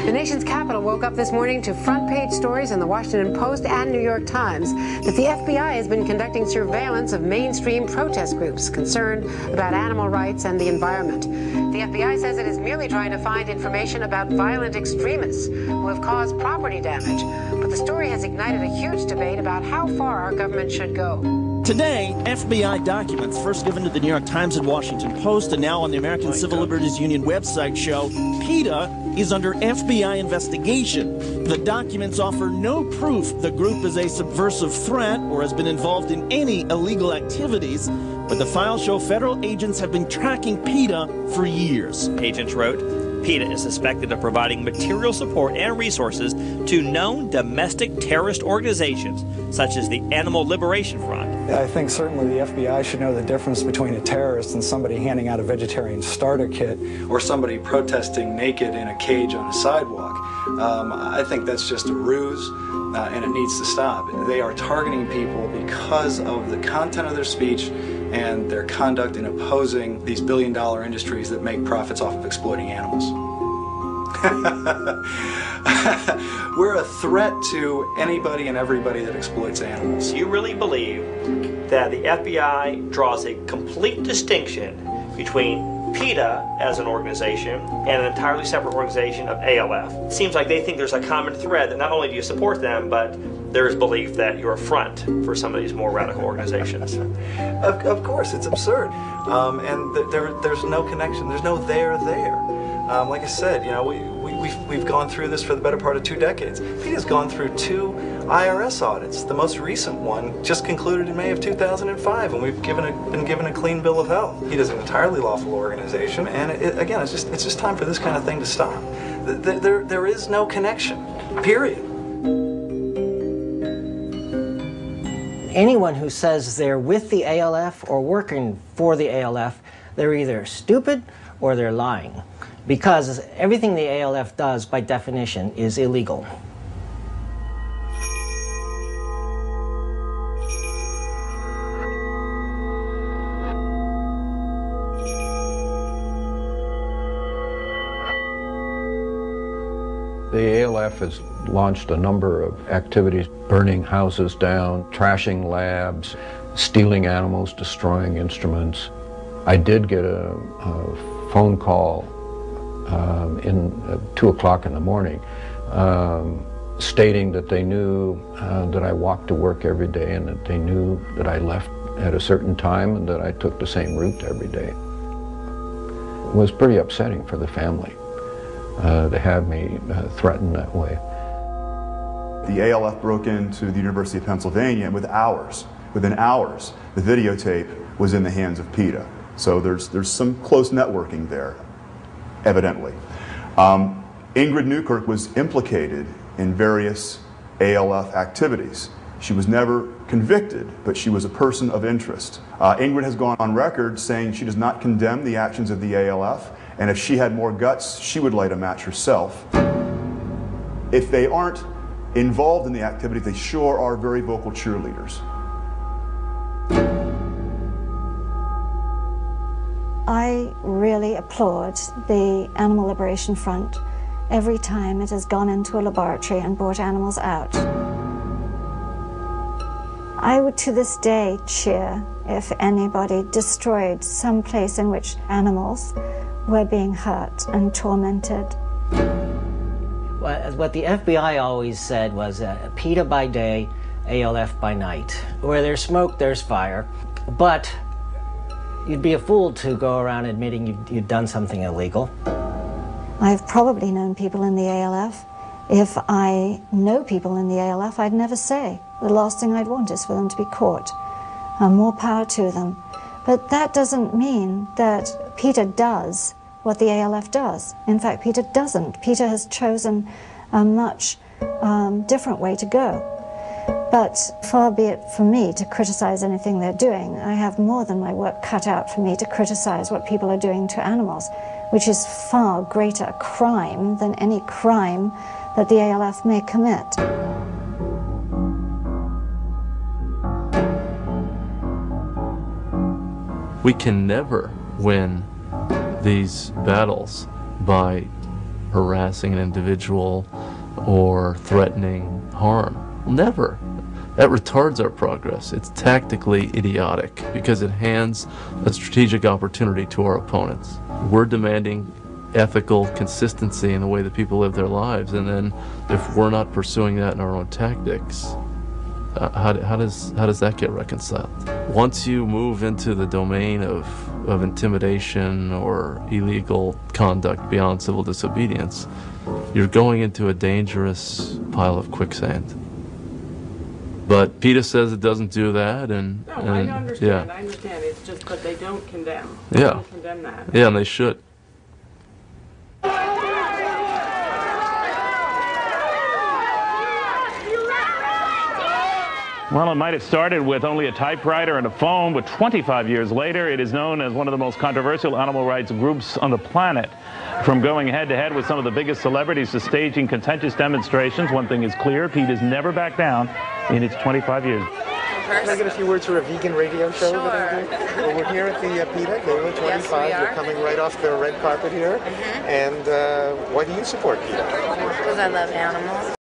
The nation's capital woke up this morning to front-page stories in the Washington Post and New York Times that the FBI has been conducting surveillance of mainstream protest groups concerned about animal rights and the environment. The FBI says it is merely trying to find information about violent extremists who have caused property damage. But the story has ignited a huge debate about how far our government should go. Today, FBI documents first given to the New York Times and Washington Post and now on the American Civil Liberties Union website show PETA is under FBI investigation. The documents offer no proof the group is a subversive threat or has been involved in any illegal activities, but the files show federal agents have been tracking PETA for years. Agents wrote, PETA is suspected of providing material support and resources to known domestic terrorist organizations, such as the Animal Liberation Front. I think certainly the FBI should know the difference between a terrorist and somebody handing out a vegetarian starter kit, or somebody protesting naked in a cage on a sidewalk. I think that's just a ruse, and it needs to stop. They are targeting people because of the content of their speech and their conduct in opposing these billion-dollar industries that make profits off of exploiting animals. We're a threat to anybody and everybody that exploits animals. You really believe that the FBI draws a complete distinction between PETA as an organization and an entirely separate organization of ALF? It seems like they think there's a common thread that not only do you support them, but there's belief that you're a front for some of these more radical organizations. Of course, it's absurd. And there's no connection. There's no there. Like I said, you know, we've gone through this for the better part of 2 decades. PETA's gone through 2 IRS audits. The most recent one just concluded in May of 2005, and we've been given a clean bill of health. PETA's an entirely lawful organization, and again, it's just time for this kind of thing to stop. There is no connection, period. Anyone who says they're with the ALF or working for the ALF, they're either stupid or they're lying, because everything the ALF does, by definition, is illegal. The ALF has launched a number of activities, burning houses down, trashing labs, stealing animals, destroying instruments. I did get a phone call in 2 o'clock in the morning stating that they knew that I walked to work every day and that they knew that I left at a certain time and that I took the same route every day. It was pretty upsetting for the family to have me threatened that way. The ALF broke into the University of Pennsylvania, and within hours, the videotape was in the hands of PETA. So there's some close networking there, evidently. Ingrid Newkirk was implicated in various ALF activities. She was never convicted, but she was a person of interest. Ingrid has gone on record saying she does not condemn the actions of the ALF, and if she had more guts, she would light a match herself. If they aren't involved in the activity, they sure are very vocal cheerleaders. I really applaud the Animal Liberation Front every time it has gone into a laboratory and brought animals out. I would to this day cheer if anybody destroyed some place in which animals were being hurt and tormented. Well, what the FBI always said was PETA by day, ALF by night. Where there's smoke, there's fire. But you'd be a fool to go around admitting you'd done something illegal. I've probably known people in the ALF. If I know people in the ALF, I'd never say. The last thing I'd want is for them to be caught. More power to them. But that doesn't mean that PETA does what the ALF does. In fact, PETA doesn't. PETA has chosen a much different way to go. But far be it from me to criticize anything they're doing. I have more than my work cut out for me to criticize what people are doing to animals, which is far greater a crime than any crime that the ALF may commit. We can never win these battles by harassing an individual or threatening harm. Never. That retards our progress. It's tactically idiotic because it hands a strategic opportunity to our opponents. We're demanding ethical consistency in the way that people live their lives, and then if we're not pursuing that in our own tactics, how does that get reconciled? Once you move into the domain of intimidation or illegal conduct beyond civil disobedience, you're going into a dangerous pile of quicksand. But PETA says it doesn't do that, and I understand. yeah. I understand. It's just that they don't condemn. Yeah. They don't condemn that. Yeah, and they should. Well, it might have started with only a typewriter and a phone, but 25 years later, it is known as one of the most controversial animal rights groups on the planet. From going head-to-head with some of the biggest celebrities to staging contentious demonstrations, one thing is clear, PETA's never backed down in its 25 years. Can I get a few words for a vegan radio show that I do? Well, we're here at the PETA, Gala 25. Yes, we are. We're coming right off the red carpet here. And why do you support PETA? Because I love animals.